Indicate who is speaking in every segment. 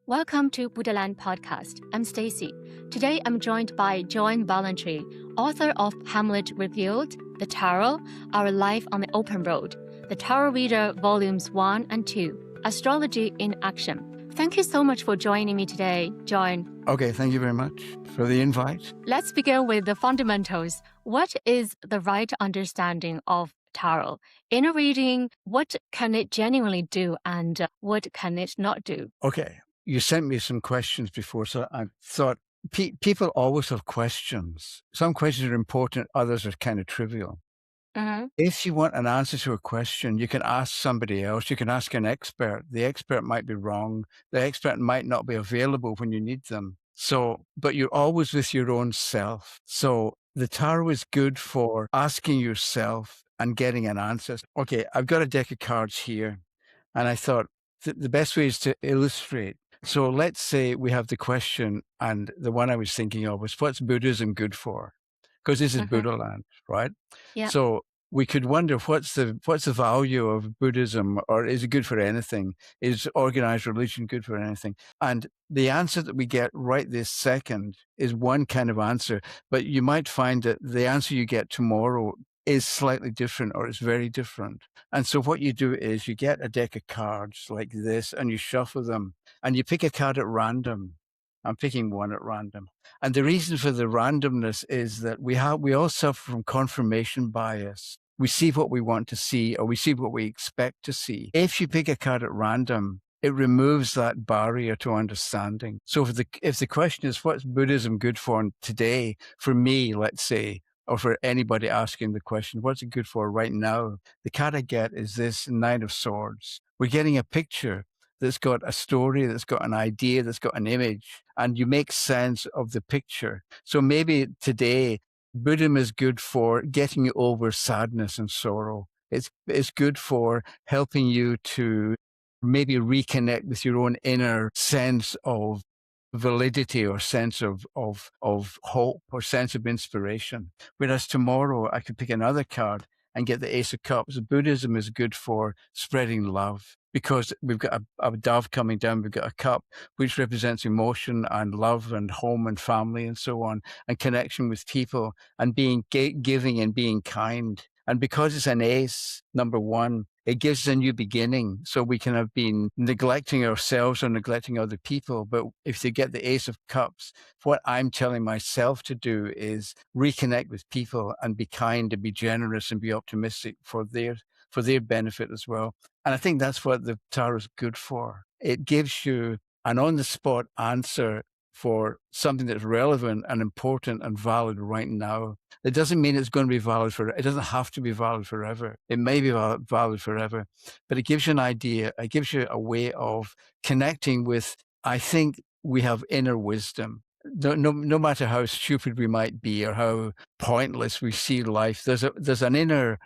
Speaker 1: Welcome to Buddhaland Podcast. I'm Stacy. Today I'm joined by John Ballantrae, author of Hamlet Revealed, The Tarot, Our Life on the Open Road, The Tarot Reader Volumes 1 and 2, Astrology in Action. Thank you so much for joining me today, John.
Speaker 2: Okay, thank you very much for the invite.
Speaker 1: Let's begin with the fundamentals. What is the right understanding of tarot? In a reading, what can it genuinely do and what can it not do?
Speaker 2: Okay, you sent me some questions before, so I thought people always have questions. Some questions are important, others are kind of trivial.
Speaker 1: Mm-hmm.
Speaker 2: If you want an answer to a question, you can ask somebody else. You can ask an expert. The expert might be wrong. The expert might not be available when you need them. So, but you're always with your own self. So the tarot is good for asking yourself and getting an answer. Okay, I've got a deck of cards here, and I thought the best way is to illustrate. So let's say we have the question, and the one I was thinking of was, what's Buddhism good for? Because this is Buddha land, right?
Speaker 1: Yeah.
Speaker 2: So we could wonder what's the value of Buddhism, or is it good for anything? Is organized religion good for anything? And the answer that we get right this second is one kind of answer, but you might find that the answer you get tomorrow is slightly different, or it's very different. And so what you do is you get a deck of cards like this and you shuffle them and you pick a card at random. I'm picking one at random. And the reason for the randomness is that we all suffer from confirmation bias. We see what we want to see, or we see what we expect to see. If you pick a card at random, it removes that barrier to understanding. So if the question is, what's Buddhism good for today? For me, let's say, or for anybody asking the question, what's it good for right now? The card I get is this Nine of Swords. We're getting a picture that's got a story, that's got an idea, that's got an image, and you make sense of the picture. So maybe today, Buddhism is good for getting you over sadness and sorrow. It's good for helping you to maybe reconnect with your own inner sense of validity, or sense of hope, or sense of inspiration. Whereas tomorrow I could pick another card and get the Ace of Cups. Buddhism is good for spreading love, because we've got a dove coming down. We've got a cup, which represents emotion and love and home and family and so on, and connection with people, and being giving and being kind. And because it's an ace, number one, it gives a new beginning. So we can have been neglecting ourselves or neglecting other people. But if you get the Ace of Cups, what I'm telling myself to do is reconnect with people and be kind and be generous and be optimistic for their benefit as well. And I think that's what the tarot is good for. It gives you an on-the-spot answer for something that's relevant and important and valid right now. It doesn't mean it's going to be valid it doesn't have to be valid forever. It may be valid forever, but it gives you an idea. It gives you a way of connecting with, I think we have inner wisdom. No matter how stupid we might be or how pointless we see life, there's an inner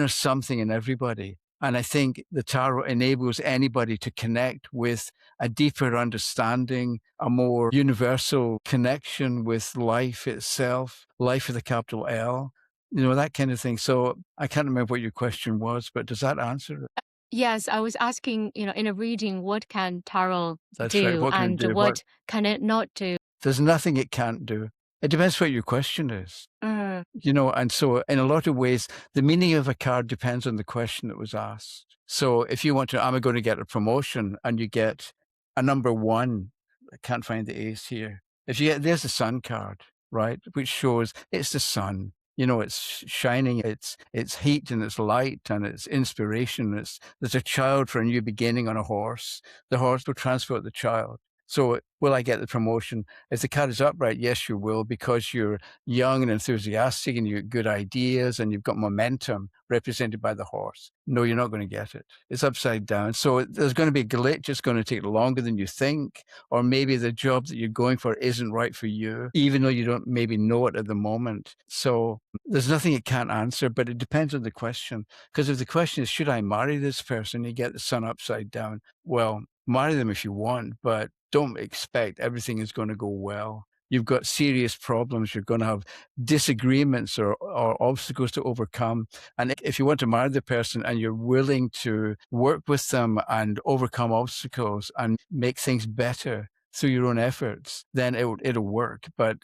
Speaker 2: something in everybody. And I think the tarot enables anybody to connect with a deeper understanding, a more universal connection with life itself, life with a capital L, that kind of thing. So I can't remember what your question was, but does that answer it?
Speaker 1: Yes, I was asking, in a reading, what can tarot
Speaker 2: That's
Speaker 1: do
Speaker 2: right. What can it do?
Speaker 1: what can it not do?
Speaker 2: There's nothing it can't do. It depends what your question is. And so in a lot of ways, the meaning of a card depends on the question that was asked. So if you want to, am I going to get a promotion? And you get a number one, I can't find the ace here. If you get, there's the sun card, right? Which shows it's the sun. It's shining, it's heat and it's light and it's inspiration. There's a child for a new beginning on a horse. The horse will transport the child. So will I get the promotion? If the card is upright, yes, you will, because you're young and enthusiastic and you've good ideas and you've got momentum represented by the horse. No, you're not going to get it. It's upside down. So there's going to be a glitch. It's going to take longer than you think, or maybe the job that you're going for isn't right for you, even though you don't maybe know it at the moment. So there's nothing it can't answer, but it depends on the question. Because if the question is, should I marry this person? You get the sun upside down. Well, marry them if you want, but don't expect everything is going to go well. you've got serious problems. You're going to have disagreements or obstacles to overcome. And if you want to marry the person and you're willing to work with them and overcome obstacles and make things better through your own efforts, then it'll work. But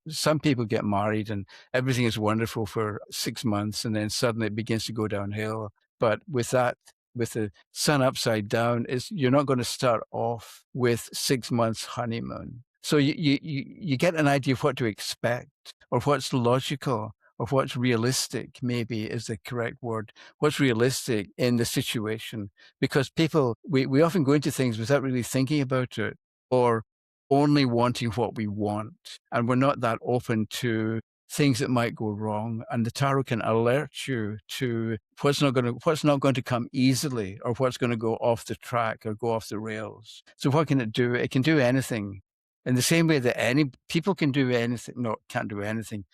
Speaker 2: some people get married and everything is wonderful for 6 months and then suddenly it begins to go downhill. But with the sun upside down, you're not going to start off with 6 months honeymoon. So you get an idea of what to expect or what's logical or what's realistic, maybe is the correct word. What's realistic in the situation? Because we often go into things without really thinking about it or only wanting what we want. And we're not that open to things that might go wrong. And the tarot can alert you to what's not going to come easily or what's going to go off the track or go off the rails. So what can it do? It can do anything. In the same way that people can do anything, no, can't do anything,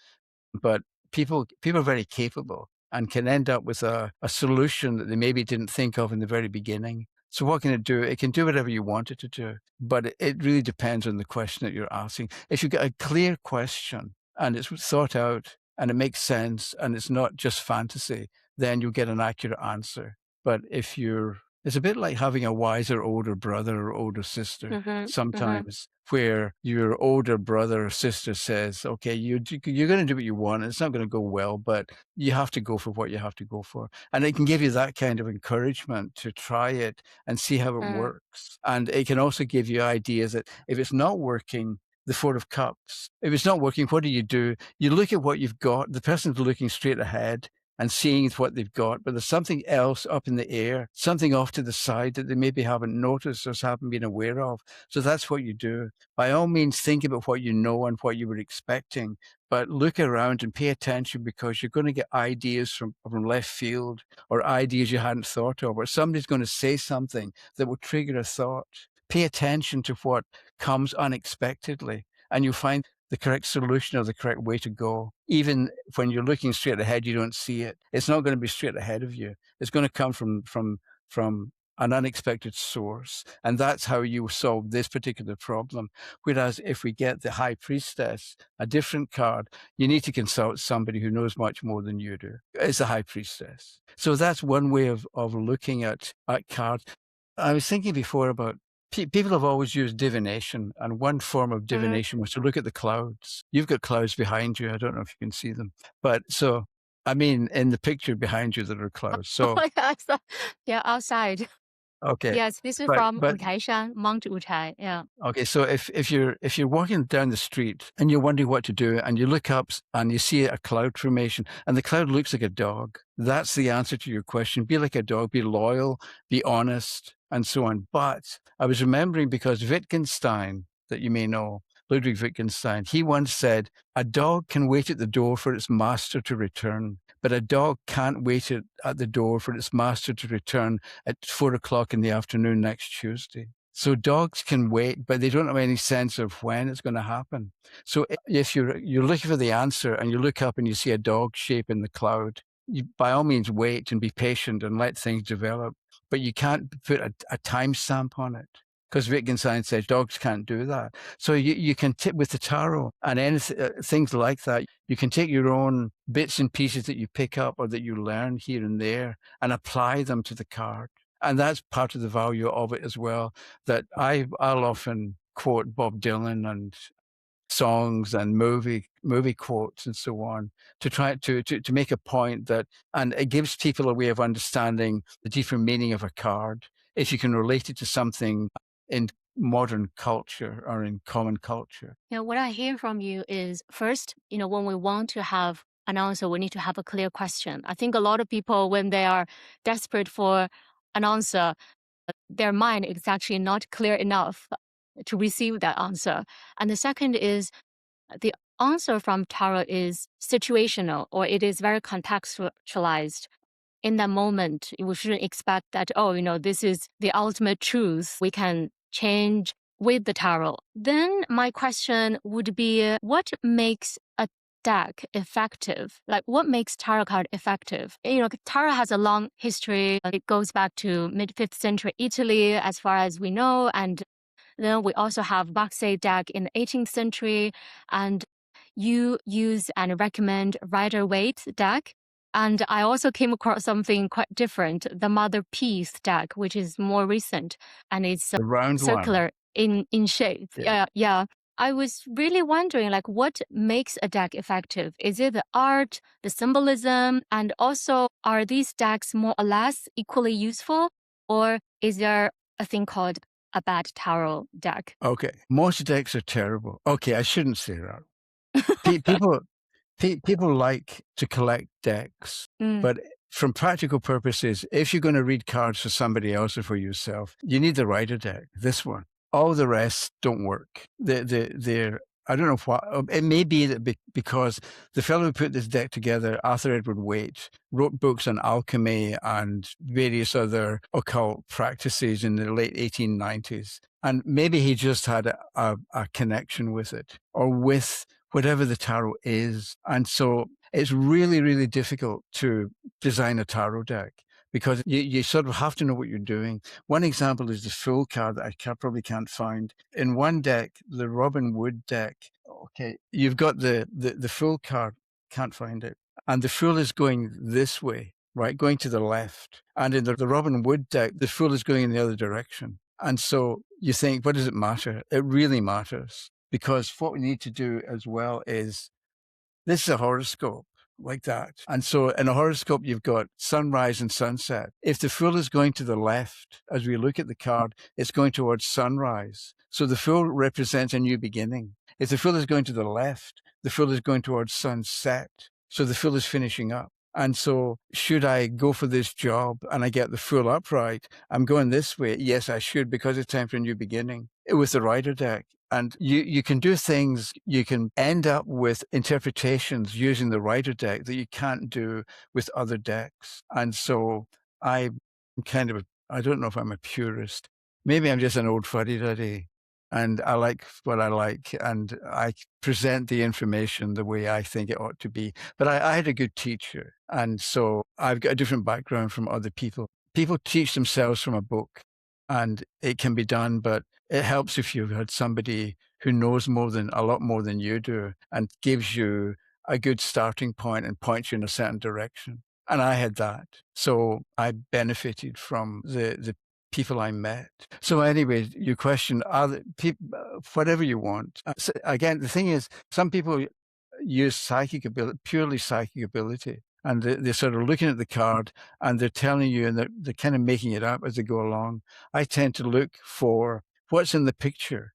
Speaker 2: but people are very capable and can end up with a solution that they maybe didn't think of in the very beginning. So what can it do? It can do whatever you want it to do, but it really depends on the question that you're asking. If you get a clear question and it's thought out and it makes sense and it's not just fantasy, then you'll get an accurate answer. But it's a bit like having a wiser older brother or older sister sometimes, where your older brother or sister says, okay, you're going to do what you want. It's not going to go well, but you have to go for what you have to go for. And it can give you that kind of encouragement to try it and see how it works. And it can also give you ideas that if it's not working, the Four of Cups, if it's not working, what do? You look at what you've got. The person's looking straight ahead and seeing what they've got, but there's something else up in the air, something off to the side that they maybe haven't noticed or haven't been aware of. So that's what you do. By all means, think about what you know and what you were expecting, but look around and pay attention because you're going to get ideas from left field or ideas you hadn't thought of, or somebody's going to say something that will trigger a thought. Pay attention to what comes unexpectedly, and you'll find the correct solution or the correct way to go. Even when you're looking straight ahead, you don't see it. It's not going to be straight ahead of you. It's going to come from an unexpected source. And that's how you solve this particular problem. Whereas if we get the High Priestess, a different card, you need to consult somebody who knows much more than you do. It's the High Priestess. So that's one way of looking at cards. I was thinking before about people have always used divination, and one form of divination was to look at the clouds. You've got clouds behind you. I don't know if you can see them, but in the picture behind you, there are clouds. So
Speaker 1: yeah, outside.
Speaker 2: okay,
Speaker 1: Yes, this is
Speaker 2: but
Speaker 1: from Utaishan, Mount Utai. Yeah.
Speaker 2: Okay, so if you're walking down the street and you're wondering what to do, and you look up and you see a cloud formation, and the cloud looks like a dog, that's the answer to your question. Be like a dog, be loyal, be honest, and so on. But I was remembering because Wittgenstein, that you may know, Ludwig Wittgenstein, he once said, a dog can wait at the door for its master to return, but a dog can't wait at the door for its master to return at 4:00 in the afternoon next Tuesday. So dogs can wait, but they don't have any sense of when it's going to happen. So if you're looking for the answer and you look up and you see a dog shape in the cloud, you by all means wait and be patient and let things develop. But you can't put a timestamp on it, because Wittgenstein says dogs can't do that. So you can tip with the tarot and things like that. You can take your own bits and pieces that you pick up or that you learn here and there and apply them to the card. And that's part of the value of it as well, that I'll often quote Bob Dylan and songs and movie quotes and so on to try to make a point that, and it gives people a way of understanding the deeper meaning of a card if you can relate it to something in modern culture or in common culture.
Speaker 1: Yeah, what I hear from you is first, when we want to have an answer, we need to have a clear question. I think a lot of people, when they are desperate for an answer, their mind is actually not clear enough to receive that answer. And the second is the answer from tarot is situational, or it is very contextualized. In that moment, we shouldn't expect that, this is the ultimate truth. We can change with the tarot. Then my question would be, what makes a deck effective? Like, what makes tarot card effective? Tarot has a long history. It goes back to mid-5th century Italy, as far as we know, and Then we also have Baxi deck in the 18th century, and you use and recommend Rider-Waite deck. And I also came across something quite different, the Mother Peace deck, which is more recent, and it's
Speaker 2: The round one.
Speaker 1: circular in shape. Yeah. I was really wondering, like, what makes a deck effective? Is it the art, the symbolism, and also are these decks more or less equally useful, or is there a thing called a bad tarot deck?
Speaker 2: Okay. Most decks are terrible. Okay, I shouldn't say that. People like to collect decks, but from practical purposes, if you're going to read cards for somebody else or for yourself, you need the Rider deck, this one. All the rest don't work. They're I don't know what. It may be that because the fellow who put this deck together, Arthur Edward Waite, wrote books on alchemy and various other occult practices in the late 1890s. And maybe he just had a connection with it or with whatever the tarot is. And so it's really, really difficult to design a tarot deck because you sort of have to know what you're doing. One example is the Fool card that I probably can't find. In one deck, the Robin Wood deck, okay, you've got the Fool card, can't find it. And the Fool is going this way, right, going to the left. And in the Robin Wood deck, the Fool is going in the other direction. And so you think, what does it matter? It really matters. Because what we need to do as well is, this is a horoscope like that. And so in a horoscope, you've got sunrise and sunset. If the Fool is going to the left, as we look at the card, it's going towards sunrise. So the Fool represents a new beginning. If the Fool is going to the left, the Fool is going towards sunset. So the Fool is finishing up. And so should I go for this job and I get the Fool upright, I'm going this way. Yes, I should, because it's time for a new beginning. With the Rider deck, and you can do things, you can end up with interpretations using the Rider deck that you can't do with other decks. And so I'm kind of, I don't know if I'm a purist. Maybe I'm just an old fuddy-duddy and I like what I like and I present the information the way I think it ought to be. But I had a good teacher. And so I've got a different background from other people. People teach themselves from a book and it can be done, but it helps if you've had somebody who knows a lot more than you do and gives you a good starting point and points you in a certain direction. And I had that. So I benefited from the people I met. So anyway, your question, whatever you want. So again, the thing is, some people use psychic ability, purely psychic ability. And they're sort of looking at the card and they're telling you and they're kind of making it up as they go along. I tend to look for what's in the picture.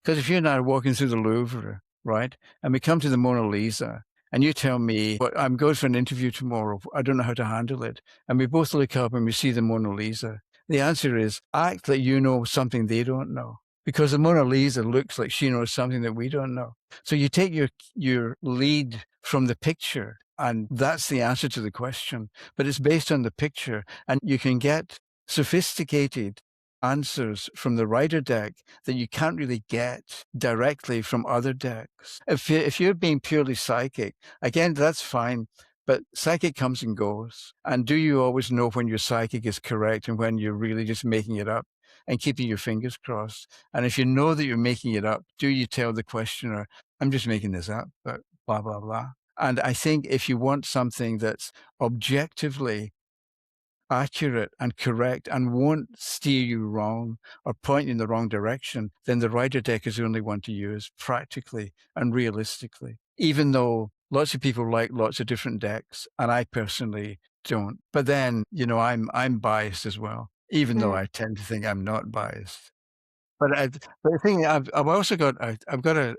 Speaker 2: Because if you and I are walking through the Louvre, right, and we come to the Mona Lisa, and you tell me, well, I'm going for an interview tomorrow, I don't know how to handle it, and we both look up and we see the Mona Lisa, the answer is act like you know something they don't know. Because the Mona Lisa looks like she knows something that we don't know. So you take your lead from the picture, and that's the answer to the question. But it's based on the picture, and you can get sophisticated answers from the Rider deck that you can't really get directly from other decks. If you're being purely psychic, again, that's fine. But psychic comes and goes. And do you always know when your psychic is correct and when you're really just making it up and keeping your fingers crossed? And if you know that you're making it up, do you tell the questioner, I'm just making this up, but blah, blah, blah. And I think if you want something that's objectively accurate and correct and won't steer you wrong or point you in the wrong direction, then the Rider deck is the only one to use practically and realistically, even though lots of people like lots of different decks and I personally don't. But then, I'm biased as well, even though I tend to think I'm not biased. But the thing, I've also got, I've got a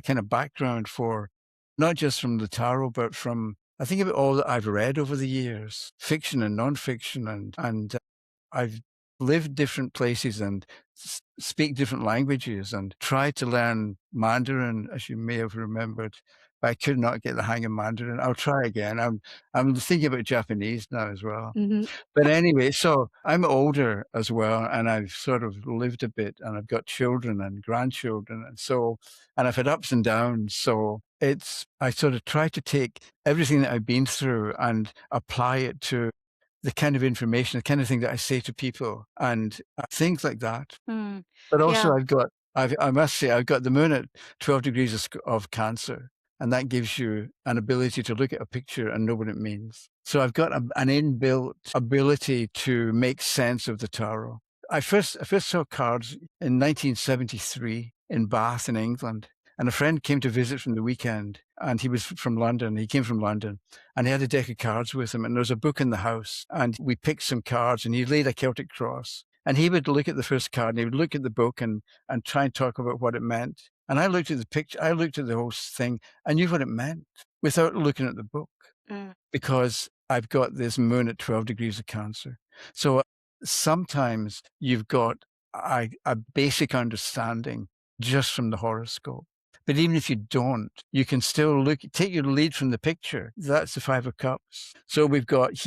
Speaker 2: kind of background for not just from the tarot, but from, I think about all that I've read over the years, fiction and nonfiction, and I've lived different places and speak different languages and tried to learn Mandarin, as you may have remembered, but I could not get the hang of Mandarin. I'll try again. I'm thinking about Japanese now as well. But anyway, so I'm older as well, and I've sort of lived a bit, and I've got children and grandchildren, and I've had ups and downs. So I sort of try to take everything that I've been through and apply it to the kind of information, the kind of thing that I say to people, and things like that.
Speaker 1: Mm.
Speaker 2: But also,
Speaker 1: Yeah.
Speaker 2: I must say, I've got the moon at 12 degrees of Cancer, and that gives you an ability to look at a picture and know what it means. So I've got an inbuilt ability to make sense of the tarot. I first saw cards in 1973 in Bath in England. And a friend came to visit from the weekend, and he was from London. He came from London, and he had a deck of cards with him. And there was a book in the house, and we picked some cards, and he laid a Celtic cross. And he would look at the first card, and he would look at the book and try and talk about what it meant. And I looked at the picture, I looked at the whole thing, I knew what it meant without looking at the book, because I've got this moon at 12 degrees of Cancer. So sometimes you've got a basic understanding just from the horoscope. But even if you don't, you can still take your lead from the picture. That's the Five of Cups. So we've got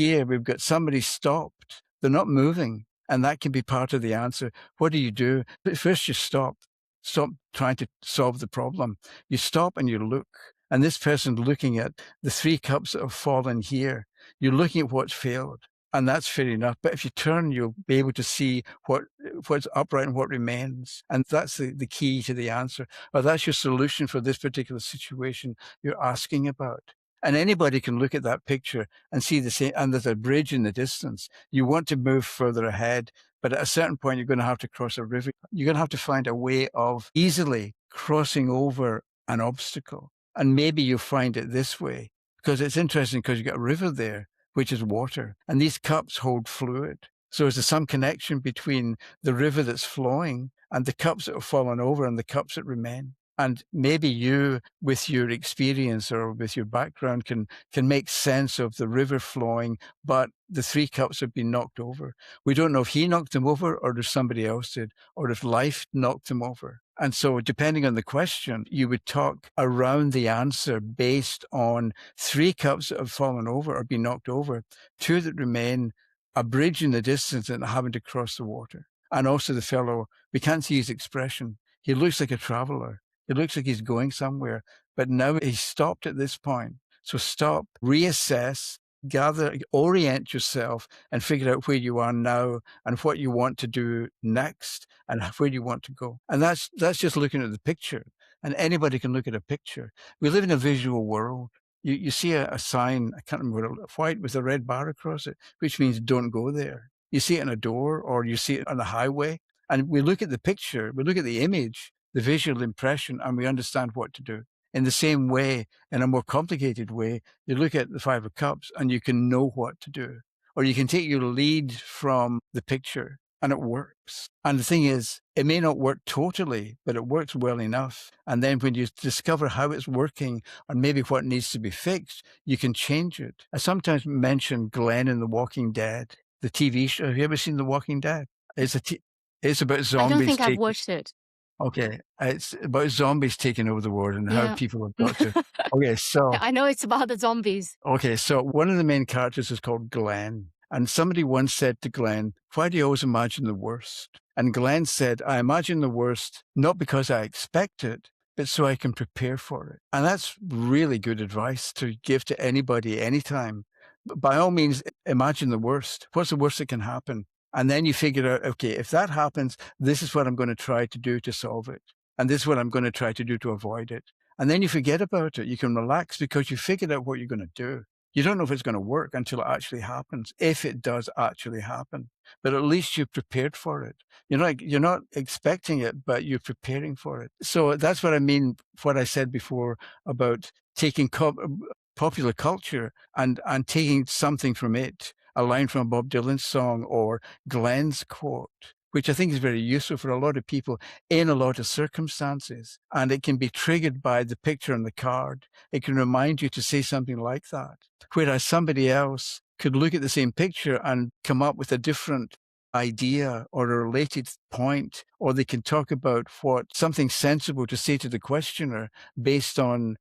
Speaker 2: somebody stopped. They're not moving. And that can be part of the answer. What do you do? But first you stop. Stop trying to solve the problem. You stop and you look. And this person's looking at the 3 cups that have fallen here. You're looking at what's failed. And that's fair enough. But if you turn, you'll be able to see what's upright and what remains. And that's the key to the answer. Or that's your solution for this particular situation you're asking about. And anybody can look at that picture and see the same, and there's a bridge in the distance. You want to move further ahead, but at a certain point, you're going to have to cross a river. You're going to have to find a way of easily crossing over an obstacle. And maybe you'll find it this way, because it's interesting because you've got a river there, which is water, and these cups hold fluid. So is there some connection between the river that's flowing and the cups that have fallen over and the cups that remain? And maybe you, with your experience or with your background, can make sense of the river flowing, but the 3 cups have been knocked over. We don't know if he knocked them over or if somebody else did, or if life knocked them over. And so depending on the question, you would talk around the answer based on 3 cups that have fallen over or been knocked over, 2 that remain, a bridge in the distance and having to cross the water. And also the fellow, we can't see his expression. He looks like a traveler. It looks like he's going somewhere, but now he's stopped at this point. So stop, reassess, gather, orient yourself and figure out where you are now and what you want to do next and where you want to go. And that's just looking at the picture. And anybody can look at a picture. We live in a visual world. You see a sign, I can't remember, white with a red bar across it, which means don't go there. You see it on a door or you see it on a highway. And we look at the picture, we look at the image, the visual impression, and we understand what to do. In the same way, in a more complicated way, you look at the 5 of Cups and you can know what to do. Or you can take your lead from the picture and it works. And the thing is, it may not work totally, but it works well enough. And then when you discover how it's working or maybe what needs to be fixed, you can change it. I sometimes mention Glenn in The Walking Dead, the TV show. Have you ever seen The Walking Dead? It's about
Speaker 1: I don't
Speaker 2: zombies
Speaker 1: think I've
Speaker 2: taking.
Speaker 1: watched it.
Speaker 2: Okay, it's about zombies taking over the world and how
Speaker 1: Yeah.
Speaker 2: people have got to. Okay, so
Speaker 1: I know it's about the zombies.
Speaker 2: one of the main characters is called Glenn, and somebody once said to Glenn, "Why do you always imagine the worst?" And Glenn said, "I imagine the worst not because I expect it, but so I can prepare for it." And that's really good advice to give to anybody, anytime. By all means, imagine the worst. What's the worst that can happen? And then you figure out, okay, if that happens, this is what I'm going to try to do to solve it. And this is what I'm going to try to do to avoid it. And then you forget about it. You can relax because you figured out what you're going to do. You don't know if it's going to work until it actually happens, if it does actually happen. But at least you're prepared for it. You're not expecting it, but you're preparing for it. So that's what I mean, what I said before about taking popular culture and taking something from it, a line from a Bob Dylan song or Glenn's quote, which I think is very useful for a lot of people in a lot of circumstances. And it can be triggered by the picture on the card. It can remind you to say something like that. Whereas somebody else could look at the same picture and come up with a different idea or a related point, or they can talk about something sensible to say to the questioner based on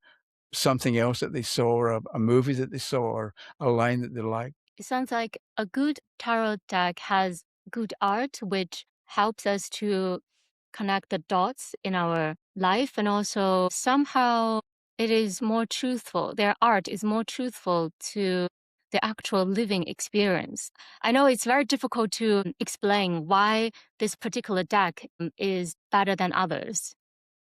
Speaker 2: something else that they saw or a movie that they saw or a line that they liked.
Speaker 1: It sounds like a good tarot deck has good art, which helps us to connect the dots in our life. And also somehow it is more truthful. Their art is more truthful to the actual living experience. I know it's very difficult to explain why this particular deck is better than others.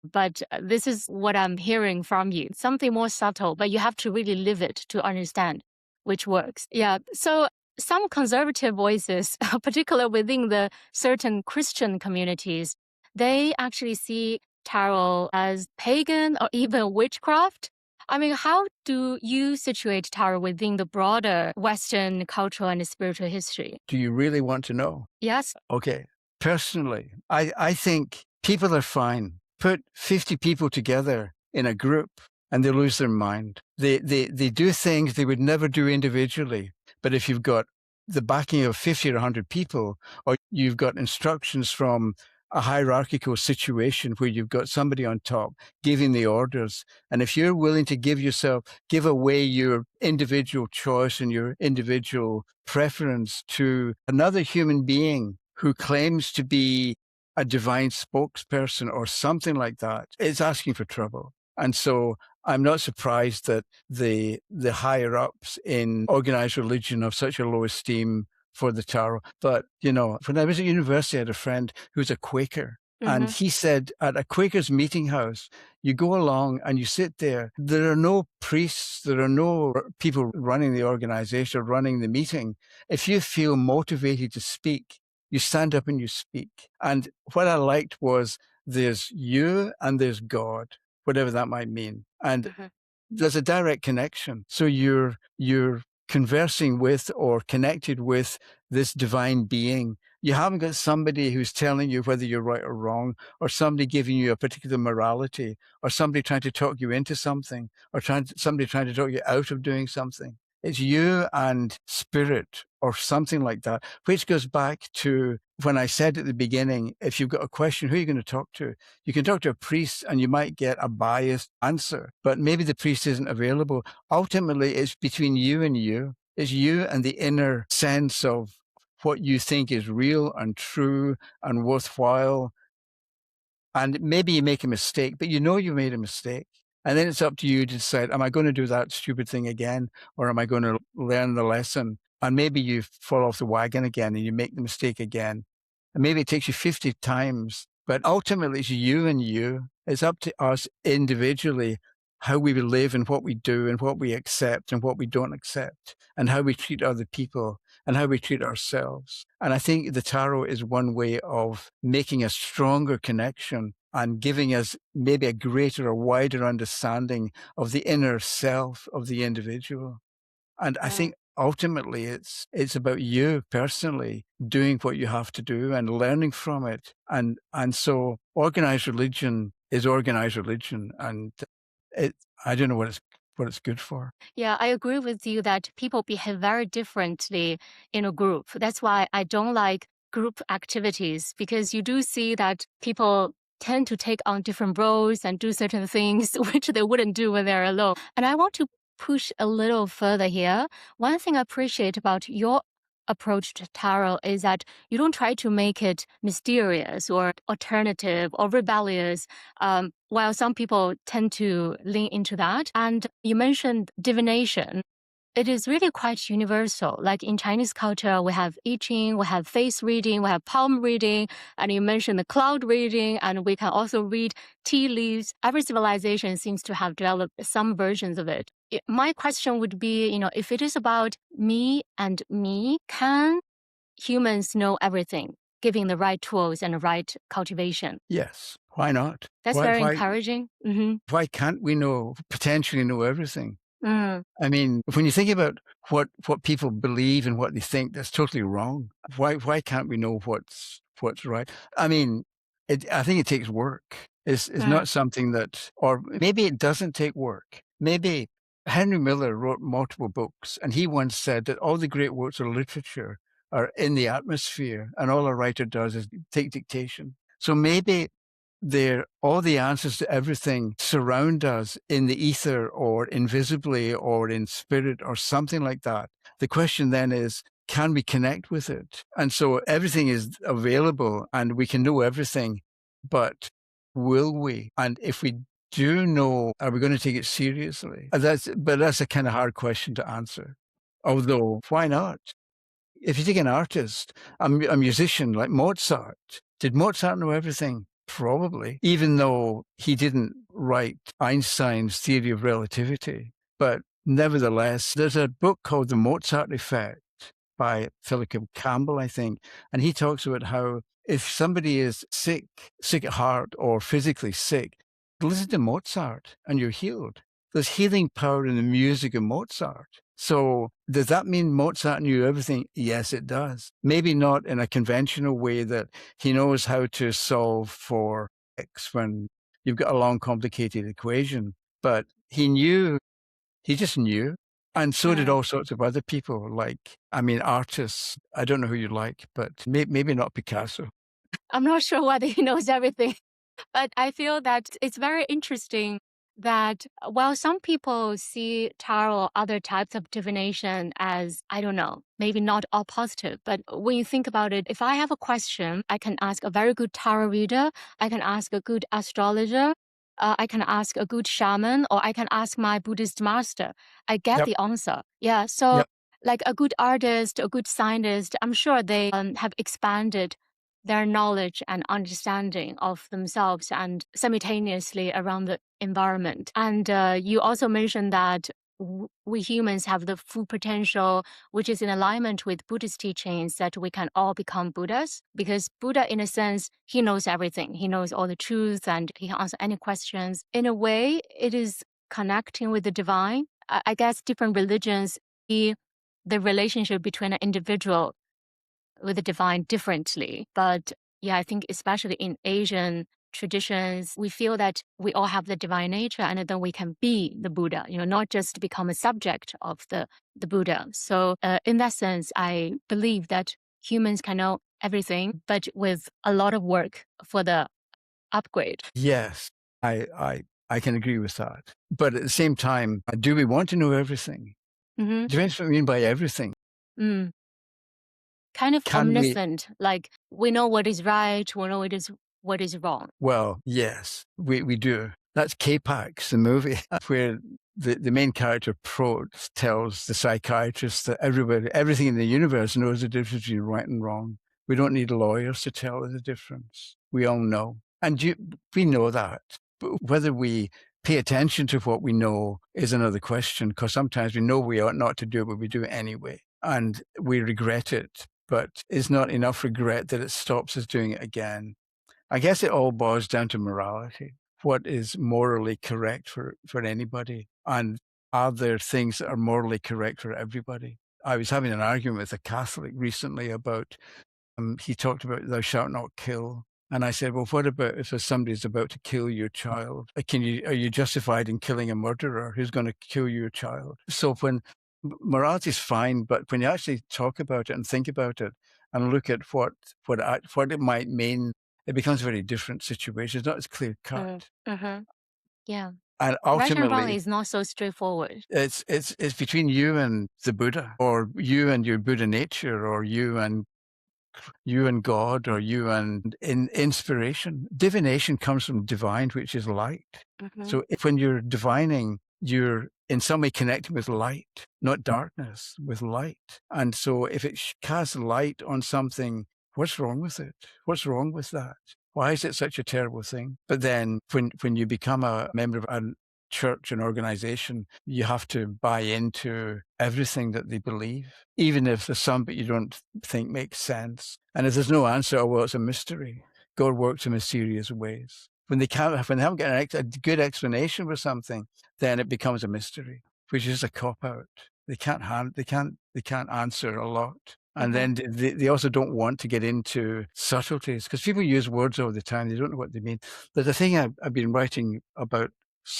Speaker 1: But this is what I'm hearing from you. Something more subtle, but you have to really live it to understand which works. Yeah. So some conservative voices, particularly within the certain Christian communities, they actually see tarot as pagan or even witchcraft. I mean, how do you situate tarot within the broader Western cultural and spiritual history?
Speaker 2: Do you really want to know?
Speaker 1: Yes.
Speaker 2: Okay. Personally, I think people are fine. Put 50 people together in a group and they lose their mind. They do things they would never do individually. But if you've got the backing of 50 or 100 people, or you've got instructions from a hierarchical situation where you've got somebody on top giving the orders, and if you're willing to give away your individual choice and your individual preference to another human being who claims to be a divine spokesperson or something like that, it's asking for trouble. And so I'm not surprised that the higher ups in organized religion have such a low esteem for the tarot. But, when I was at university, I had a friend who's a Quaker. And he said at a Quaker's meeting house, you go along and you sit there. There are no priests. There are no people running the organization or running the meeting. If you feel motivated to speak, you stand up and you speak. And what I liked was there's you and there's God, whatever that might mean. And there's a direct connection. So you're conversing with or connected with this divine being. You haven't got somebody who's telling you whether you're right or wrong, or somebody giving you a particular morality, or somebody trying to talk you into something, or somebody trying to talk you out of doing something. It's you and spirit or something like that, which goes back to when I said at the beginning, if you've got a question, who are you going to talk to? You can talk to a priest and you might get a biased answer, but maybe the priest isn't available. Ultimately, it's between you and you. It's you and the inner sense of what you think is real and true and worthwhile. And maybe you make a mistake, but you know you made a mistake. And then it's up to you to decide, am I going to do that stupid thing again? Or am I going to learn the lesson? And maybe you fall off the wagon again and you make the mistake again. And maybe it takes you 50 times, but ultimately it's you and you. It's up to us individually how we live and what we do and what we accept and what we don't accept and how we treat other people and how we treat ourselves. And I think the tarot is one way of making a stronger connection and giving us maybe a greater or wider understanding of the inner self of the individual. And I think ultimately it's about you personally doing what you have to do and learning from it. And so organized religion is organized religion, and I don't know what it's good for.
Speaker 1: Yeah, I agree with you that people behave very differently in a group. That's why I don't like group activities, because you do see that people tend to take on different roles and do certain things which they wouldn't do when they're alone. And I want to push a little further here. One thing I appreciate about your approach to tarot is that you don't try to make it mysterious or alternative or rebellious, while some people tend to lean into that. And you mentioned divination. It is really quite universal. Like in Chinese culture, we have I Ching, we have face reading, we have palm reading, and you mentioned the cloud reading, and we can also read tea leaves. Every civilization seems to have developed some versions of it. My question would be, if it is about me and me, can humans know everything, given the right tools and the right cultivation?
Speaker 2: Yes. Why not?
Speaker 1: That's very encouraging.
Speaker 2: Why can't we potentially know everything?
Speaker 1: Mm.
Speaker 2: I mean, when you think about what people believe and what they think, that's totally wrong. Why can't we know what's right? I mean, I think it takes work. It's not something that, or maybe it doesn't take work. Maybe Henry Miller wrote multiple books, and he once said that all the great works of literature are in the atmosphere, and all a writer does is take dictation. So maybe all the answers to everything surround us in the ether or invisibly or in spirit or something like that. The question then is, can we connect with it? And so everything is available and we can know everything, but will we? And if we do know, are we going to take it seriously? That's a kind of hard question to answer. Although, why not? If you take an artist, a musician like Mozart, did Mozart know everything? Probably, even though he didn't write Einstein's theory of relativity. But nevertheless, there's a book called The Mozart Effect by Philip Campbell, I think, and he talks about how if somebody is sick at heart or physically sick, listen to Mozart and you're healed. There's healing power in the music of Mozart. So does that mean Mozart knew everything? Yes, it does. Maybe not in a conventional way that he knows how to solve for X when you've got a long, complicated equation, but he just knew. And so did all sorts of other people, artists. I don't know who you like, but maybe not Picasso.
Speaker 1: I'm not sure whether he knows everything, but I feel that it's very interesting that while some people see tarot or other types of divination as, I don't know, maybe not all positive, but when you think about it, if I have a question, I can ask a very good tarot reader, I can ask a good astrologer, I can ask a good shaman, or I can ask my Buddhist master. I get
Speaker 2: Yep.
Speaker 1: the answer. Yeah. So,
Speaker 2: Yep.
Speaker 1: like a good artist, a good scientist, I'm sure they have expanded their knowledge and understanding of themselves and simultaneously around the environment. And you also mentioned that we humans have the full potential, which is in alignment with Buddhist teachings, that we can all become Buddhas. Because Buddha, in a sense, he knows everything. He knows all the truth and he can answer any questions. In a way, it is connecting with the divine. I guess different religions see the relationship between an individual with the divine differently. But yeah, I think especially in Asian traditions, we feel that we all have the divine nature and then we can be the Buddha, not just become a subject of the Buddha. So in that sense, I believe that humans can know everything, but with a lot of work for the upgrade.
Speaker 2: Yes, I can agree with that. But at the same time, do we want to know everything?
Speaker 1: Mm-hmm.
Speaker 2: Depends what I mean by everything.
Speaker 1: Mm. Kind of
Speaker 2: Can we?
Speaker 1: omniscient, like we know what is right, we know what is wrong.
Speaker 2: Well, yes, we do. That's K-Pax, the movie, where the main character, Prot, tells the psychiatrist that everything in the universe knows the difference between right and wrong. We don't need lawyers to tell us the difference. We all know. And we know that. But whether we pay attention to what we know is another question, because sometimes we know we ought not to do it, but we do it anyway. And we regret it. But it's not enough regret that it stops us doing it again. I guess it all boils down to morality. What is morally correct for anybody? And are there things that are morally correct for everybody? I was having an argument with a Catholic recently about, he talked about thou shalt not kill. And I said, well, what about if somebody's about to kill your child? Are you justified in killing a murderer who's going to kill your child? So when morality is fine, but when you actually talk about it and think about it and look at what it might mean, it becomes a very different situation. It's not as clear cut.
Speaker 1: Mm-hmm. Yeah.
Speaker 2: And
Speaker 1: Right and wrong
Speaker 2: ultimately,
Speaker 1: is not so straightforward.
Speaker 2: it's between you and the Buddha, or you and your Buddha nature, or you and God, or you and inspiration. Divination comes from divine, which is light.
Speaker 1: Mm-hmm.
Speaker 2: So when you're divining, you're in some way connected with light, not darkness, with light. And so if it casts light on something, what's wrong with it? What's wrong with that? Why is it such a terrible thing? But then when you become a member of a church and organization, you have to buy into everything that they believe, even if there's some but you don't think makes sense. And if there's no answer, oh, well, it's a mystery. God works in mysterious ways. When they haven't got a good explanation for something, then it becomes a mystery, which is a cop out. They can't answer a lot. And then they also don't want to get into subtleties, because people use words all the time. They don't know what they mean. There's a thing I've been writing about,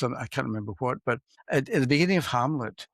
Speaker 2: I can't remember what, but at the beginning of Hamlet,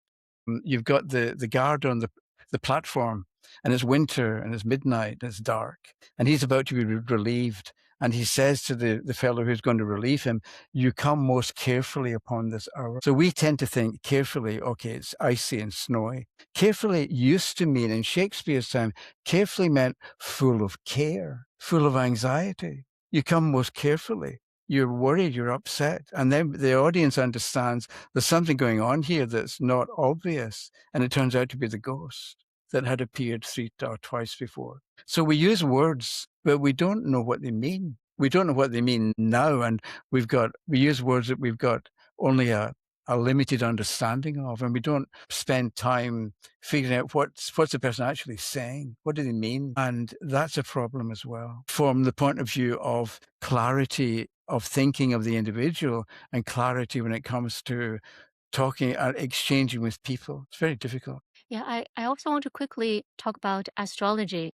Speaker 2: you've got the guard on the platform, and it's winter and it's midnight and it's dark, and he's about to be relieved. And he says to the fellow who's going to relieve him, you come most carefully upon this hour. So we tend to think carefully, okay, it's icy and snowy. Carefully used to mean, in Shakespeare's time, carefully meant full of care, full of anxiety. You come most carefully. you're worried, you're upset. And then the audience understands there's something going on here that's not obvious. And it turns out to be the ghost that had appeared twice before. So we use words, but we don't know what they mean. We don't know what they mean now. And we use words that we've got only a limited understanding of, and we don't spend time figuring out what's the person actually saying. What do they mean? And that's a problem as well, from the point of view of clarity of thinking of the individual and clarity when it comes to talking and exchanging with people. It's very difficult.
Speaker 1: Yeah, I also want to quickly talk about astrology.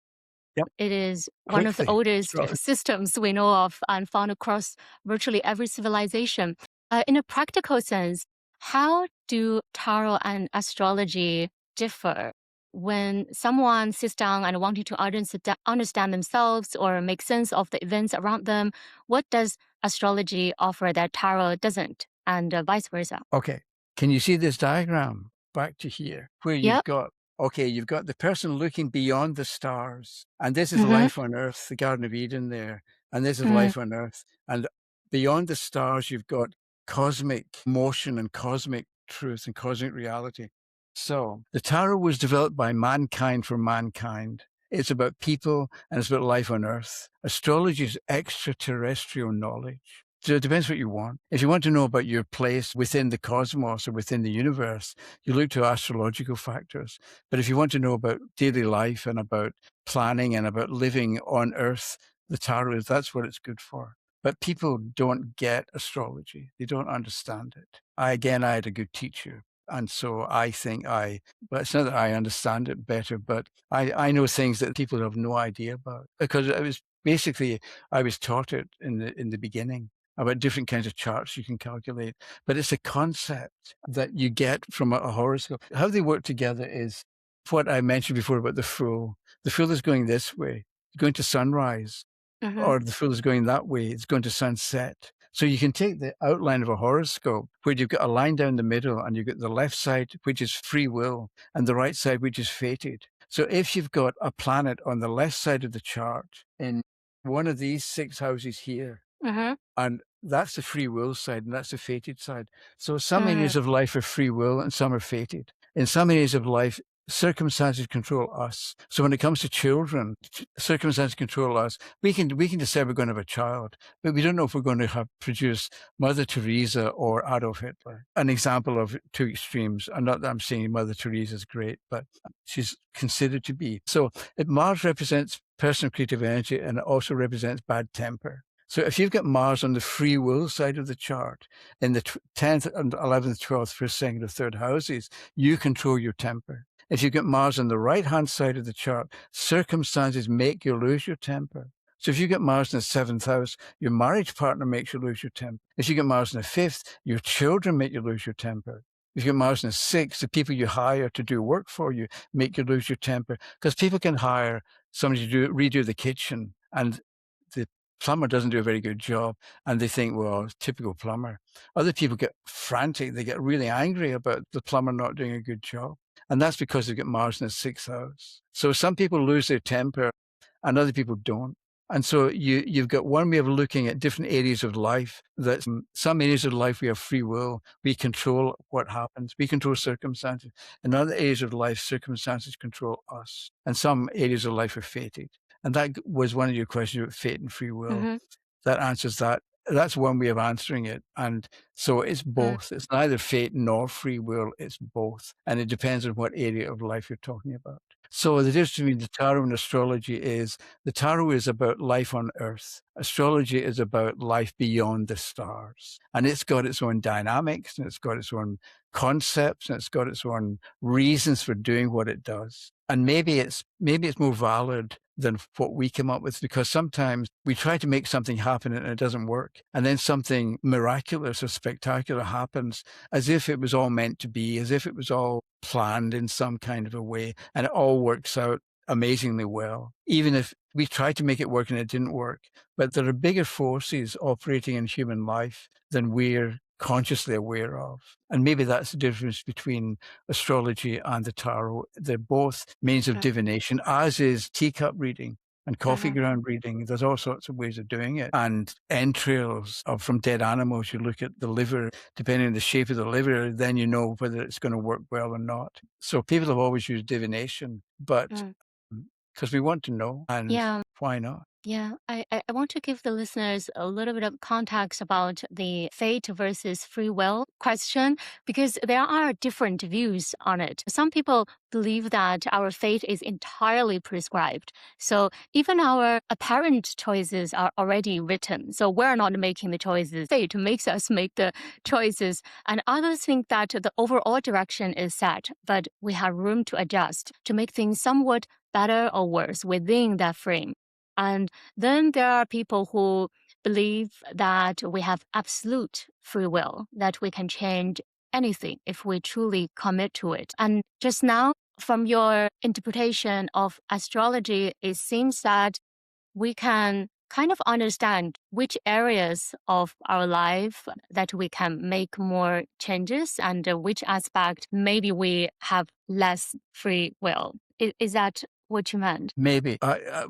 Speaker 2: Yep.
Speaker 1: It is one of the
Speaker 2: Quickly.
Speaker 1: oldest
Speaker 2: Astrology.
Speaker 1: systems we know of and found across virtually every civilization. In a practical sense, how do tarot and astrology differ? When someone sits down and wanting to understand themselves or make sense of the events around them, what does astrology offer that tarot doesn't, and vice versa?
Speaker 2: Okay. Can you see this diagram back to here where you've
Speaker 1: Yep.
Speaker 2: got, you've got the person looking beyond the stars, and this is
Speaker 1: Mm-hmm.
Speaker 2: life on Earth, the Garden of Eden there, and this is
Speaker 1: Mm-hmm.
Speaker 2: life on Earth. And beyond the stars, you've got cosmic motion and cosmic truth and cosmic reality. So the tarot was developed by mankind for mankind. It's about people and it's about life on Earth. Astrology is extraterrestrial knowledge. So it depends what you want. If you want to know about your place within the cosmos or within the universe, you look to astrological factors. But if you want to know about daily life and about planning and about living on Earth, the tarot that's what it's good for. But people don't get astrology. They don't understand it. I had a good teacher. And so I think well, it's not that I understand it better, but I know things that people have no idea about, because I was taught it in the beginning about different kinds of charts you can calculate. But it's a concept that you get from a horoscope. How they work together is what I mentioned before about the fool. The fool is going this way, going to sunrise,
Speaker 1: Mm-hmm.
Speaker 2: or the fool is going that way, it's going to sunset. So you can take the outline of a horoscope where you've got a line down the middle and you've got the left side, which is free will, and the right side, which is fated. So if you've got a planet on the left side of the chart in one of these 6 houses here,
Speaker 1: Mm-hmm.
Speaker 2: and that's the free will side, and that's the fated side. So some areas of life are free will and some are fated. In some areas of life, circumstances control us. So when it comes to children, circumstances control us. We can decide we're going to have a child, but we don't know if we're going to produce Mother Teresa or Adolf Hitler. An example of two extremes. And not that I'm saying Mother Teresa is great, but she's considered to be. So Mars represents personal creative energy, and it also represents bad temper. So if you've got Mars on the free will side of the chart, in the 10th and 11th, 12th, 1st, 2nd, or 3rd houses, you control your temper. If you've got Mars on the right-hand side of the chart, circumstances make you lose your temper. So if you get Mars in the 7th house, your marriage partner makes you lose your temper. If you get Mars in the 5th, your children make you lose your temper. If you get Mars in the 6th, the people you hire to do work for you make you lose your temper. Because people can hire somebody to redo the kitchen, and the plumber doesn't do a very good job, and they think, well, typical plumber. Other people get frantic. They get really angry about the plumber not doing a good job. And that's because they've got Mars in the 6th house. So some people lose their temper and other people don't. And so you've got one way of looking at different areas of life. That some areas of life we have free will. We control what happens. We control circumstances. In other areas of life, circumstances control us. And some areas of life are fated. And that was one of your questions about fate and free will.
Speaker 1: Mm-hmm.
Speaker 2: That answers that. That's one way of answering it. And so it's both. It's neither fate nor free will. It's both. And it depends on what area of life you're talking about. So the difference between the tarot and astrology is the tarot is about life on Earth. Astrology is about life beyond the stars. And it's got its own dynamics, and it's got its own concepts, and it's got its own reasons for doing what it does. And maybe it's more valid than what we come up with, because sometimes we try to make something happen and it doesn't work. And then something miraculous or spectacular happens as if it was all meant to be, as if it was all planned in some kind of a way, and it all works out amazingly well, even if we tried to make it work and it didn't work. But there are bigger forces operating in human life than we're consciously aware of. And maybe that's the difference between astrology and the tarot. They're both means of divination, as is teacup reading. and coffee ground reading. There's all sorts of ways of doing it. And entrails from dead animals, you look at the liver, depending on the shape of the liver, then you know whether it's going to work well or not. So people have always used divination, but because we want to know, and why not?
Speaker 1: Yeah, I want to give the listeners a little bit of context about the fate versus free will question, because there are different views on it. Some people believe that our fate is entirely prescribed. So even our apparent choices are already written. So we're not making the choices. Fate makes us make the choices. And others think that the overall direction is set, but we have room to adjust to make things somewhat better or worse within that frame. And then there are people who believe that we have absolute free will, that we can change anything if we truly commit to it. And just now, from your interpretation of astrology, it seems that we can kind of understand which areas of our life that we can make more changes and which aspect maybe we have less free will. Is that what you meant?
Speaker 2: Maybe.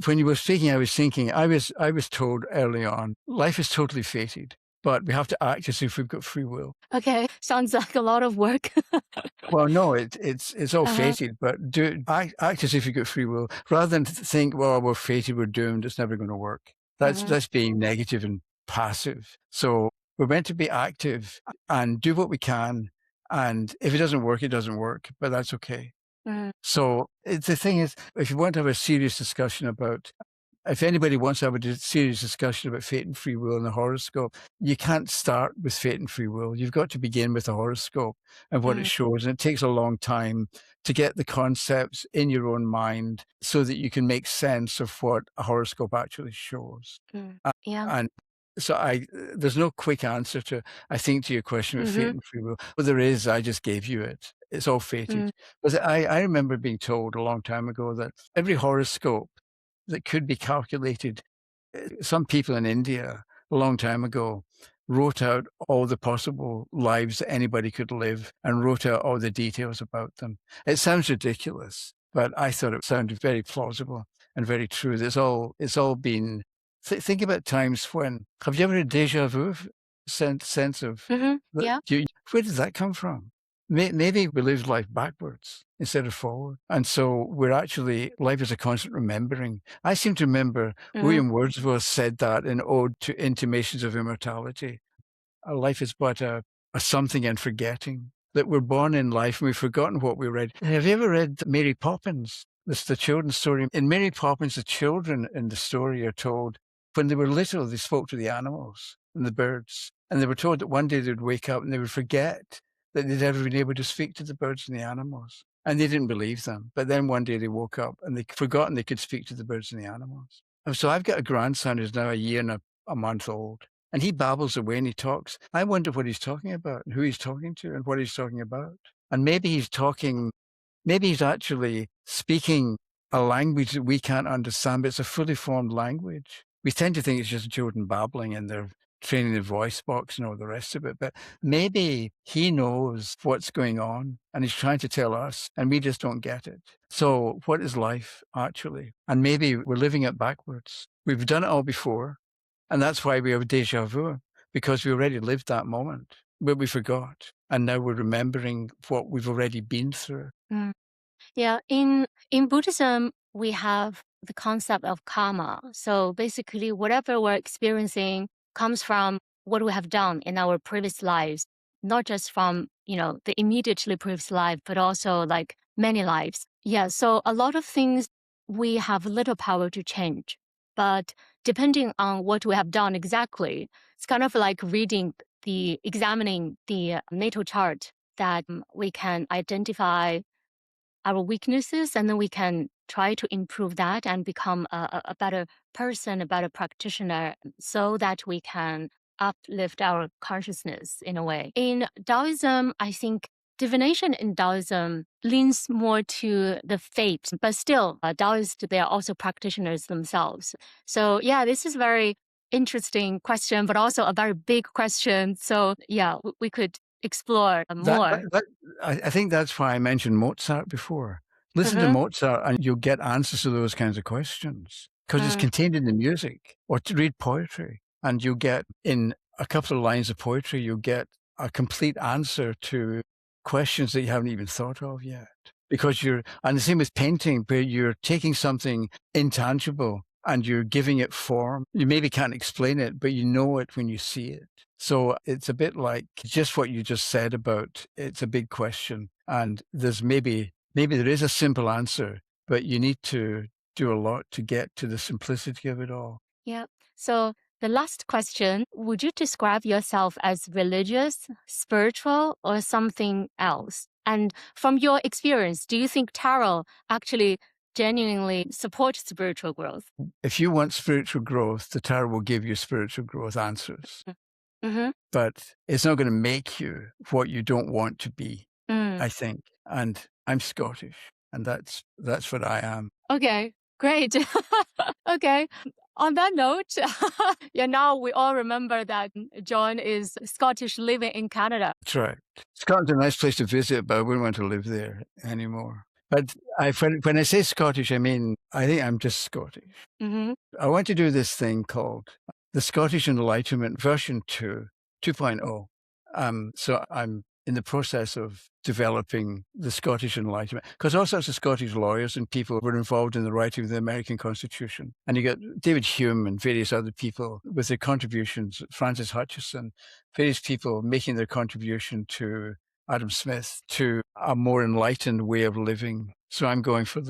Speaker 2: When you were speaking, I was thinking, I was told early on, life is totally fated, but we have to act as if we've got free will.
Speaker 1: Okay, sounds like a lot of work.
Speaker 2: Well, no, it's all fated, but act as if you've got free will, rather than think, well, we're fated, we're doomed, it's never going to work. That's being negative and passive. So we're meant to be active and do what we can. And if it doesn't work, it doesn't work, but that's okay. So the thing is, if you want to have a serious discussion about, if anybody wants to have a serious discussion about fate and free will in the horoscope, you can't start with fate and free will. You've got to begin with the horoscope and what it shows. And it takes a long time to get the concepts in your own mind so that you can make sense of what a horoscope actually shows. And so there's no quick answer to, I think, to your question about fate and free will. Well, there is, I just gave you it. It's all fated. But I remember being told a long time ago that every horoscope that could be calculated, some people in India a long time ago wrote out all the possible lives that anybody could live and wrote out all the details about them. It sounds ridiculous, but I thought it sounded very plausible and very true. It's all been, think about times when, have you ever had déjà vu sense of, where did that come from? Maybe we lived life backwards instead of forward. And so life is a constant remembering. I seem to remember William Wordsworth said that in Ode to Intimations of Immortality. Our life is but a something and forgetting, that we're born in life and we've forgotten what we read. Have you ever read Mary Poppins? This is the children's story. In Mary Poppins, the children in the story are told when they were little, they spoke to the animals and the birds. And they were told that one day they'd wake up and they would forget that they'd ever been able to speak to the birds and the animals. And they didn't believe them. But then one day they woke up and they'd forgotten they could speak to the birds and the animals. And so I've got a grandson who's now a year and a month old. And he babbles away and he talks. I wonder what he's talking about and who he's talking to and what he's talking about. And maybe he's actually speaking a language that we can't understand, but it's a fully formed language. We tend to think it's just children babbling and they're training the voice box and all the rest of it. But maybe he knows what's going on and he's trying to tell us and we just don't get it. So what is life actually? And maybe we're living it backwards. We've done it all before. And that's why we have déjà vu, because we already lived that moment, but we forgot. And now we're remembering what we've already been through.
Speaker 1: Yeah, in Buddhism, we have the concept of karma. So basically, whatever we're experiencing comes from what we have done in our previous lives, not just from, the immediately previous life, but also like many lives. Yeah, so a lot of things we have little power to change. But depending on what we have done exactly, it's kind of like examining the natal chart that we can identify our weaknesses, and then we can try to improve that and become a better person, a better practitioner, so that we can uplift our consciousness in a way. In Taoism, I think divination in Taoism leans more to the fate, but still, Taoists, they are also practitioners themselves. So yeah, this is a very interesting question, but also a very big question. So yeah, we could explore more.
Speaker 2: I think that's why I mentioned Mozart before. Listen to Mozart and you'll get answers to those kinds of questions. because it's contained in the music. Or to read poetry, and you get, in a couple of lines of poetry, you get a complete answer to questions that you haven't even thought of yet. Because and the same with painting, where you're taking something intangible and you're giving it form. You maybe can't explain it, but you know it when you see it. So it's a bit like just what you just said about it's a big question. And there's maybe there is a simple answer, but you need to do a lot to get to the simplicity of it all.
Speaker 1: Yeah. So the last question, would you describe yourself as religious, spiritual, or something else? And from your experience, do you think tarot actually genuinely supports spiritual growth?
Speaker 2: If you want spiritual growth, the tarot will give you spiritual growth answers.
Speaker 1: Mm-hmm.
Speaker 2: But it's not going to make you what you don't want to be,
Speaker 1: Mm.
Speaker 2: I think. And I'm Scottish, and that's what I am.
Speaker 1: Okay, great. Okay. On that note, yeah, now we all remember that John is Scottish living in Canada.
Speaker 2: That's right. Scotland's a nice place to visit, but I wouldn't want to live there anymore. But when I say Scottish, I mean, I think I'm just Scottish.
Speaker 1: Mm-hmm.
Speaker 2: I want to do this thing called the Scottish Enlightenment version 2.0. So I'm in the process of developing the Scottish Enlightenment, because all sorts of Scottish lawyers and people were involved in the writing of the American Constitution. And you got David Hume and various other people with their contributions, Francis Hutcheson, various people making their contribution to Adam Smith, to a more enlightened way of living. So I'm going for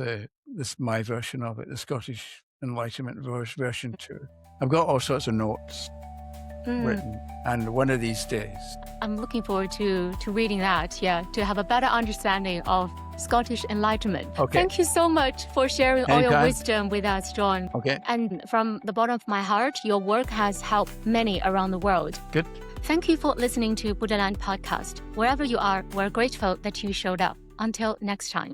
Speaker 2: my version of it, the Scottish Enlightenment version 2. I've got all sorts of notes written, and one of these days
Speaker 1: I'm looking forward to reading that, to have a better understanding of Scottish Enlightenment.
Speaker 2: Okay.
Speaker 1: Thank you so much for sharing all your wisdom with us, John.
Speaker 2: Okay.
Speaker 1: And from the bottom of my heart, your work has helped many around the world.
Speaker 2: Good.
Speaker 1: Thank you for listening to Buddhaland Podcast. Wherever you are, we're grateful that you showed up. Until next time.